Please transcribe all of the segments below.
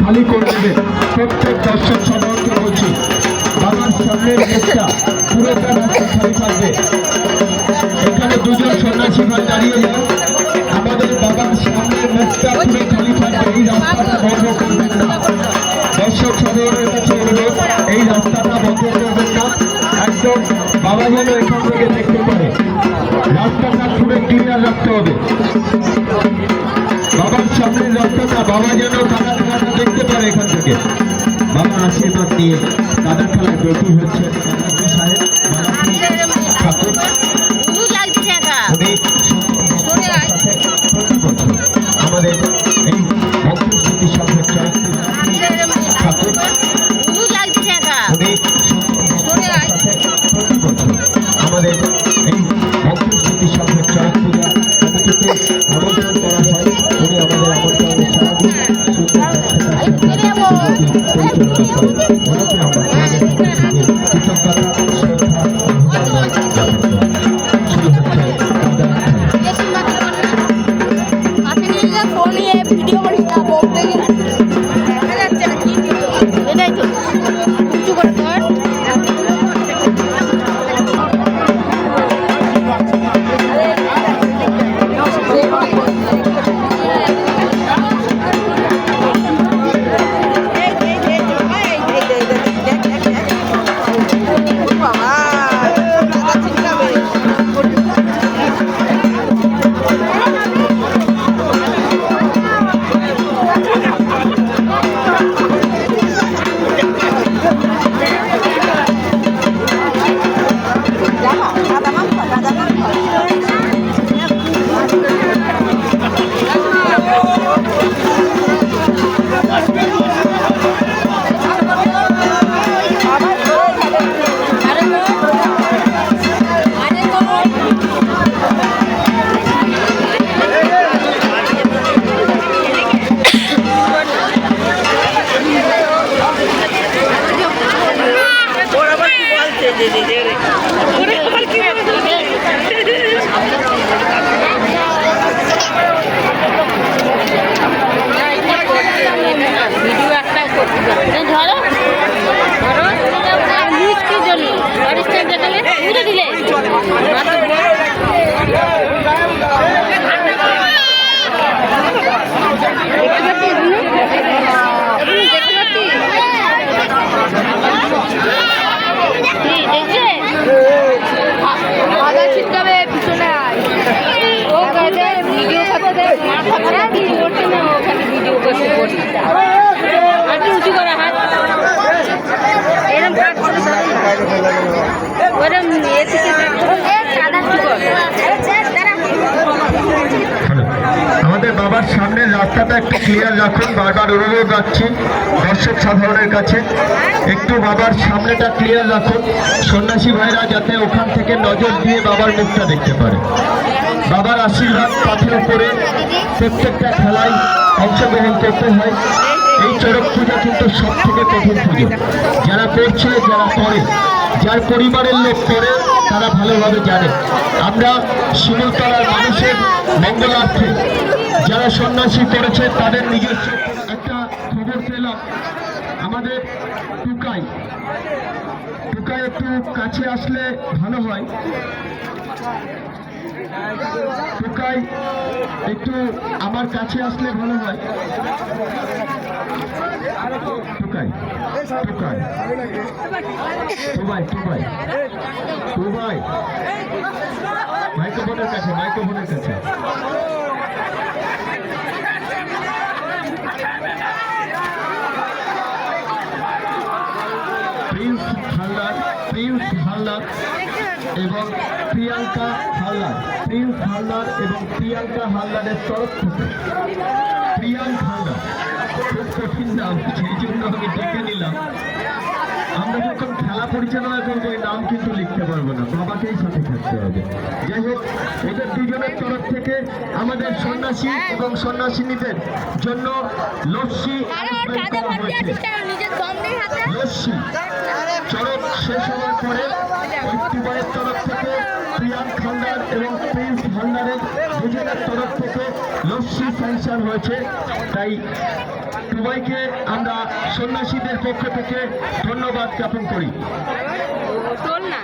খালি করে দেবে। প্রত্যেক দর্শক সাধারণকে বলছি, বাবার সামনের মুখটা পুরোটা রাস্তা খালি থাকবে। এখানে দুজন সন্ন্যাসী ভাই দাঁড়িয়ে যাও, আমাদের বাবার সামনের মুখটা পুরো খালি থাকবে। এই রাস্তাটা বন্ধ করবেন না। দর্শক সাধারণের কাছে অনুরোধ, এই রাস্তাটা বন্ধ করবেন না। একদম বাবা যেন এখান থেকে দেখতে পারে। রাস্তাটা পুরো ক্লিয়ার রাখতে হবে। বাবার সামনের রাস্তাটা বাবা যেন কাদা খেলাটা দেখতে পারে এখান থেকে। বাবা আশীর্বাদ নিয়ে কাদা খেলায় ব্রতী হচ্ছে সাহেব ঠাকুর। আমাদের এই বংশস্মৃতি সংঘের ঠাকুর আমাদের এই বংশস্মৃতি সংঘের চড়ক পূজা কমিটিতে আমন্ত্রণ করা হয়। উনি আমাদের আমন্ত্রণে সারা দিন কৃতজ্ঞতা শ্রদ্ধা শুরু হচ্ছে। ভিডিও করিস না, বলতে দেখা যাচ্ছে না কি এটাই তো কিছু করে ধর। আমাদের বাবার সামনের রাস্তাটা একটু ক্লিয়ার রাখুন। বারবার অনুরোধ রাখছি দর্শক সাধারণের কাছে, একটু বাবার সামনেটা ক্লিয়ার রাখুন। সন্ন্যাসী ভাইরা যাতে ওখান থেকে নজর দিয়ে বাবার মুখটা দেখতে পারে। বাবার আশীর্বাদ পাথের উপরে প্রত্যেকটা খেলায় অংশগ্রহণ করতে হয়। এই চড়ক পূজা কিন্তু সব থেকে কঠিন পুজো। যারা করছে, যারা করে, যার পরিবারের লোক করে, তারা ভালোভাবে জানে। আমরা শিমুলতলার মানুষের মঙ্গলার্থে যারা সন্ন্যাসী করেছে তাদের নিজস্ব একটা খবর পেলাম। আমাদের টুকাই একটু কাছে আসলে ভালো হয়। টুকাই একটু আমার কাছে আসলে ভালো হয়। টুকাই মাইক্রোফোনের কাছে প্রিন্স হালদার এবং প্রিয়াঙ্কা হালদারের তরফ থেকে প্রিয়াঙ্কা হালদার, খুব কঠিন নাম, সেই জন্য আমি ডেকে নিলাম। আমরা যখন খেলা পরিচালনা করবো এই নাম কিন্তু লিখতে পারবো না, বাবাকেই সাথে থাকতে হবে। যাই হোক, এদের দুজনের তরফ থেকে আমাদের সন্ন্যাসী এবং সন্ন্যাসিনীদের জন্য লস্যি চড়ক শেষ হওয়ার পরে ঐক্যবাইয়ের তরফ থেকে প্রিয়াঙ্কা হালদার এবং প্রিন্স হালদারের দুজনের তরফ থেকে লস্যি স্যাংশন হয়েছে। তাই সবাইকে আমরা সন্ন্যাসীদের পক্ষ থেকে ধন্যবাদ জ্ঞাপন করি। চল না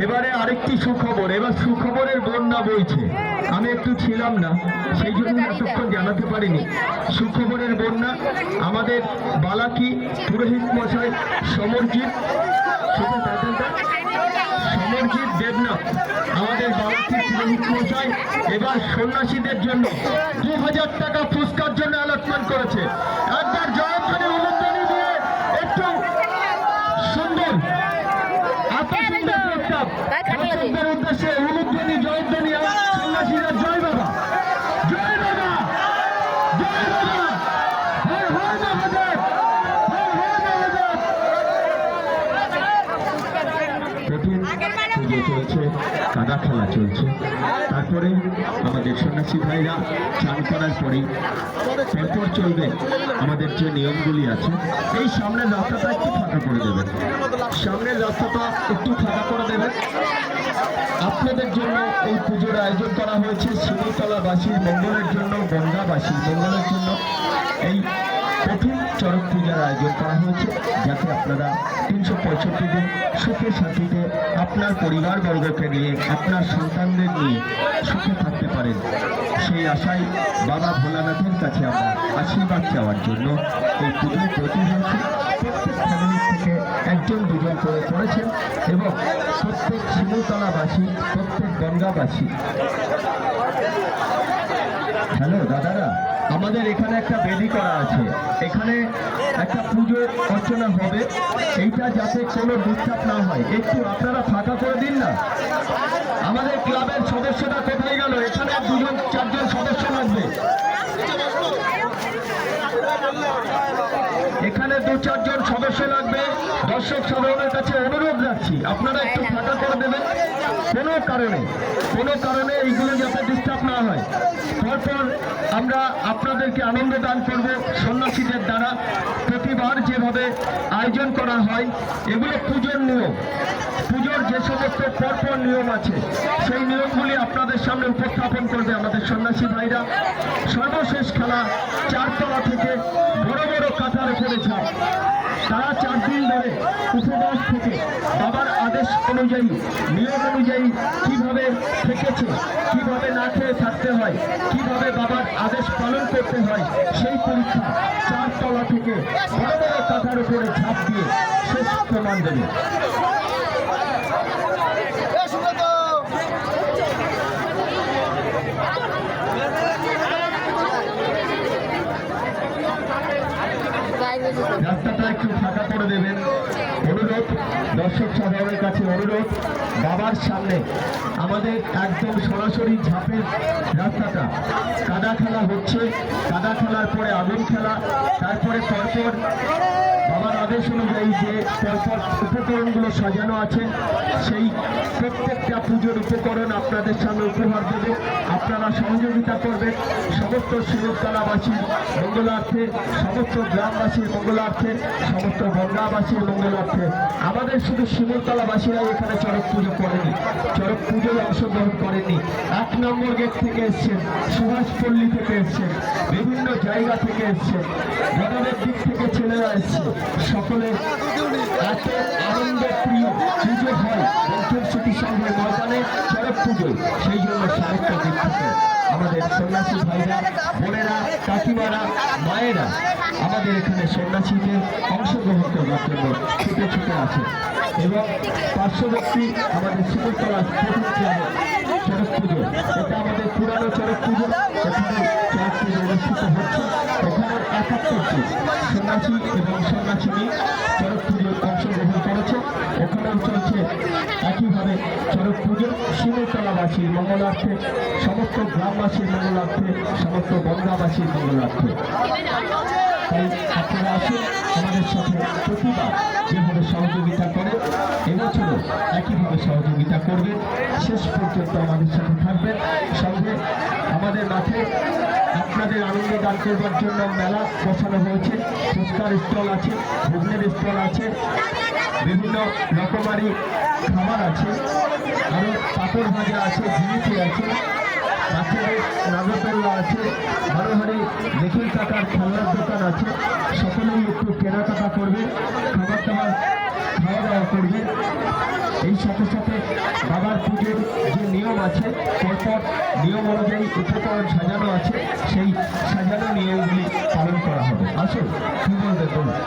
এবারে আরেকটি সুখবর, এবার সুখবরের বন্যা বইছে। আমি একটু ছিলাম না, সেই জন্য এতক্ষণ জানাতে পারিনি। সুখবরের বন্যা আমাদের বালাকি পুরোহিত মশাই সমরজিৎ দেবনাথ, আমাদের বালাকি পুরোহিত মশাই এবার সন্ন্যাসীদের জন্য 2000 টাকা পুরস্কার জন্য অ্যালটমেন্ট করেছে। একবার জয়ধ্বনি উলুধ্বনি দিয়ে একটু সুন্দর দর্শকদের উদ্দেশ্যে উলুধ্বনি জয়ধ্বনি সন্ন্যাসীরা জয় বাবা, জয় বাবা, জয় বাবা, হর হর মহাদেব, হর হর মহাদেব। কঠিন পুজো চলছে, কাদা খেলা চলছে, তারপরে আমাদের সন্ন্যাসী ভাইরা চান করার পরেই পরপর চলবে আমাদের যে নিয়মগুলি আছে। এই সামনের রাস্তাটা একটু ফাঁকা করে দেবেন, সামনের রাস্তাটা একটু ফাঁকা করে দেবেন। আপনাদের জন্য এই পুজোর আয়োজন করা হয়েছে শিমুলতলাবাসীর মঙ্গলের জন্য, গঙ্গাবাসীর মঙ্গলের জন্য এই কঠিন চড়ক পূজার আয়োজন করা হয়েছে, যাতে আপনারা 365 দিন সুখে শান্তিতে আপনার পরিবারবর্গকে নিয়ে, আপনার সন্তানদের নিয়ে সুখে থাকতে পারেন। সেই আশায় বাবা ভোলানাথের কাছে আমরা আশীর্বাদ চাওয়ার জন্য এই পুজোর প্রতি হয়েছে। প্রত্যেক ফ্যামিলি থেকে একজন দুজন করে করেছেন এবং প্রত্যেক শিমুলতলাবাসী, প্রত্যেক গঙ্গাবাসী। হ্যালো দাদারা, আমাদের এখানে একটা বেদি করা আছে, এখানে একটা পুজো অর্চনা হবে, এইটা যাতে কোনো ডিস্টার্ব না হয় একটু আপনারা ফাঁকা করে দিন না। আমাদের ক্লাবের সদস্যরা কোথায় গেল? এখানে 2-4 সদস্য লাগবে, এখানে 2-4 সদস্য লাগবে। দর্শক সাধারণের কাছে অনুরোধ রাখছি, আপনারা একটু ফাঁকা করে দেবেন। কোনো কারণে এইগুলো যাতে ডিস্টার্ব না হয়। তারপর আমরা আপনাদেরকে আনন্দ দান করব সন্ন্যাসীদের দ্বারা। প্রতিবার যেভাবে আয়োজন করা হয়, এগুলো পুজোর নিয়ম, পুজোর যে সমস্ত পরপর নিয়ম আছে সেই নিয়মগুলি আপনাদের সামনে উপস্থাপন করবে আমাদের সন্ন্যাসী ভাইরা। সর্বশেষ খেলা 4 তলা থেকে বড় বড় কাঁথার উপরে ঝাঁপ। তারা 4 দিন ধরে উপবাস থেকে বাবার আদেশ অনুযায়ী, নিয়ম অনুযায়ী কিভাবে থেকেছে, কিভাবে না খেয়ে থাকতে হয়, কিভাবে বাবার আদেশ পালন করতে হয়, সেই পরীক্ষা 4 তলা থেকে বড় বড় কাঁথার উপরে ঝাঁপ দিয়ে শেষ প্রমাণ দেবে। রাস্তাটা একটু ফাঁকা করে দেবেন, অনুরোধ। দর্শক সাধারণের কাছে অনুরোধ, বাবার সামনে আমাদের একদম সরাসরি ঝাঁপের রাস্তাটা। কাদা খেলা হচ্ছে, কাদা খেলার পরে আগুন খেলা, তারপরে পরপর বাবার আদেশ অনুযায়ী যে পরপর উপকরণগুলো সাজানো আছে, সেই প্রত্যেকটা পুজোর উপকরণ আপনাদের সামনে উপহার দেবে। আপনারা সহযোগিতা করবেন সমস্ত শিমুলতলাবাসীর মঙ্গলার্থে, সমস্ত গ্রামবাসীর মঙ্গলার্থে, সমস্ত গঙ্গাবাসীর মঙ্গলার্থে। আমাদের শুধু শিমুলতলাবাসীরাই এখানে চড়ক পুজো করেনি, চড়ক পুজোয় অংশগ্রহণ করেনি। 1 নম্বর গেট থেকে এসছেন, সুভাষপল্লী থেকে এসছেন, বিভিন্ন জায়গা থেকে এসছেন, বদলের দিক থেকে ছেলেরা এসছে। সকলের এত আনন্দ প্রিয় পুজো হয় বন্ধুর স্মৃতি সংঘের ময়দানে চড়ক পুজোয়, সেই জন্য সাহিত্য দিক থেকে আমাদের সন্ন্যাসী ভাইরা, বোনেরা, কাকিমারা, মায়েরা আমাদের এখানে সন্ন্যাসীদের অংশগ্রহণ করবার জন্য ছুটে ছুটে আছে। এবং পার্শ্ববর্তী আমাদের শিমুলতলা প্রথম ক্লাবে চড়ক পুজো, এটা আমাদের পুরানো চড়ক পুজো, এখানে চড়ক পুজো অনুষ্ঠিত হচ্ছে। এখানে 71টি সন্ন্যাসী এবং সন্ন্যাসিনী চড়ক পুজোর অংশগ্রহণ করেছে। ওখানেও চলছে একইভাবে চড়ক পুজো শিমুলতলাবাসীর মঙ্গলার্থে, সমস্ত গ্রামবাসীর মঙ্গলার্থে, সমস্ত গঙ্গাবাসীর মঙ্গলার্থে। তাই আপনারা আসুন আমাদের সাথে, প্রতিবার যেভাবে সহযোগিতা করে এবছরও একইভাবে সহযোগিতা করবেন, শেষ পর্যন্ত আমাদের সাথে থাকবেন। সঙ্গে আমাদের মাঠে আপনাদের আনন্দ দান করবার জন্য মেলা বসানো হয়েছে। ফুচকার স্টল আছে, ঘুগনের স্টল আছে, বিভিন্ন রকমারি খাবার আছে, আরও পাপড় ভাজা আছে, জিলিপি আছে, বাচ্চাদের নাগরদোল্লা আছে, হাড়ি নিখিল কাকার খেলনার দোকান আছে। সকলেই একটু কেনাকাটা করবে, খাবার দাবার খাওয়া দাওয়া করবে। এই সাথে সাথে বাবার পুজোর যে নিয়ম আছে, পরপর নিয়ম অনুযায়ী উপকরণ সাজানো আছে, সেই সাজানো নিয়মগুলি পালন করা হবে। আসুন, কি বলবে বলুন।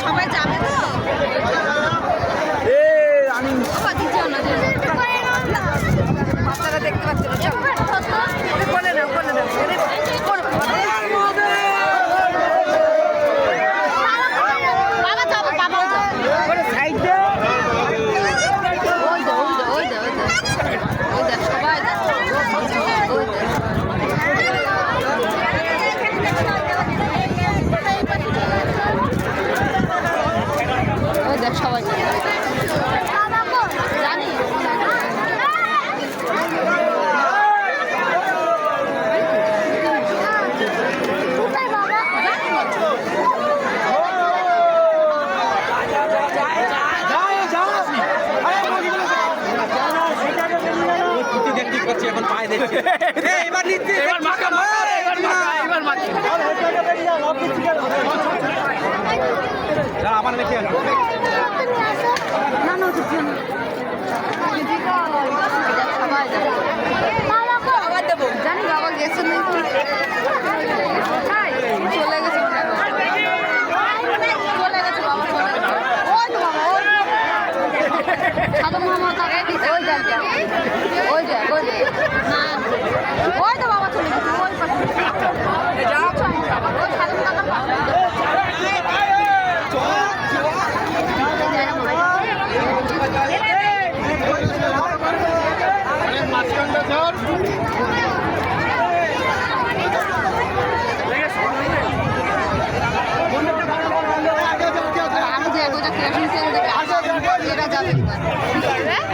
সবাই যাবে তো বাচ্চারা দেখতে পাচ্ছে বলে দাও বাবা যাবো বাবা সবাই জানি এখন পায়ে দেখছি এবার নিচ্ছে এবার মাখা আমার মেখে আবার দেবো জানি বাবা গেছে চলে গেছে বাবা সাদা মোহাম্মদ ওই দেখ ওই তো বাবা চলে গেছে ওই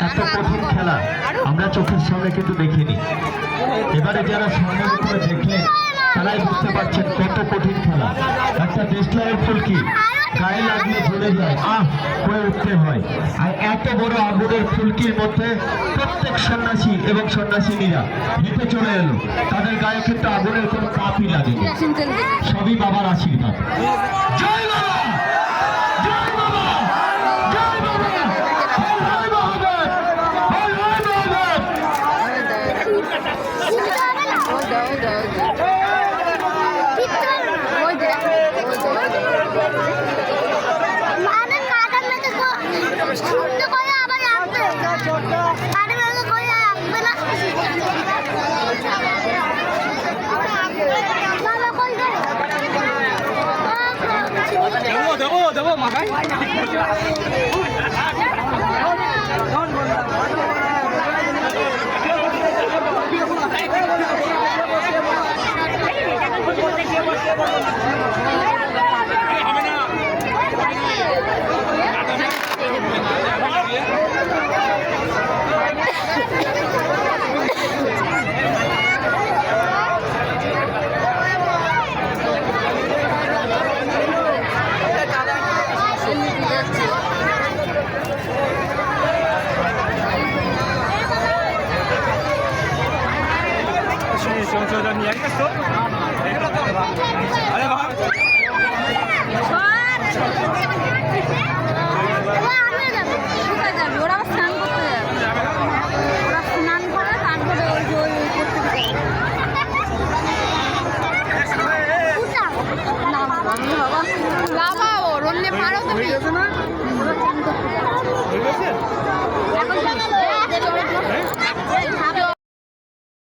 এত কঠিন খেলা আমরা চোখের সামনে কিন্তু দেখিনি। এবারে যারা সামনের উপরে দেখলেন তারাই বুঝতে পারছেন কত কঠিন খেলা। একটা দেশলাইয়ের ফুলকি গায়ে লাগলে ঝরে যায়, করে উঠতে হয়। আর এত বড় আগুনের ফুলকির মধ্যে প্রত্যেক সন্ন্যাসী এবং সন্ন্যাসিনীরা হেঁটে চলে এলো। তাদের গায়ে কিন্তু আগুনের কোনো তাপই লাগেনি, সবই বাবার আশীর্বাদ। জয় বাবা, জয় বাবা, জয় বাবা, জয় মহাদেব, জয় মহাদেব। দেবো মাখাই ಸಂಶೋಧನೆ হয়ে গেছে না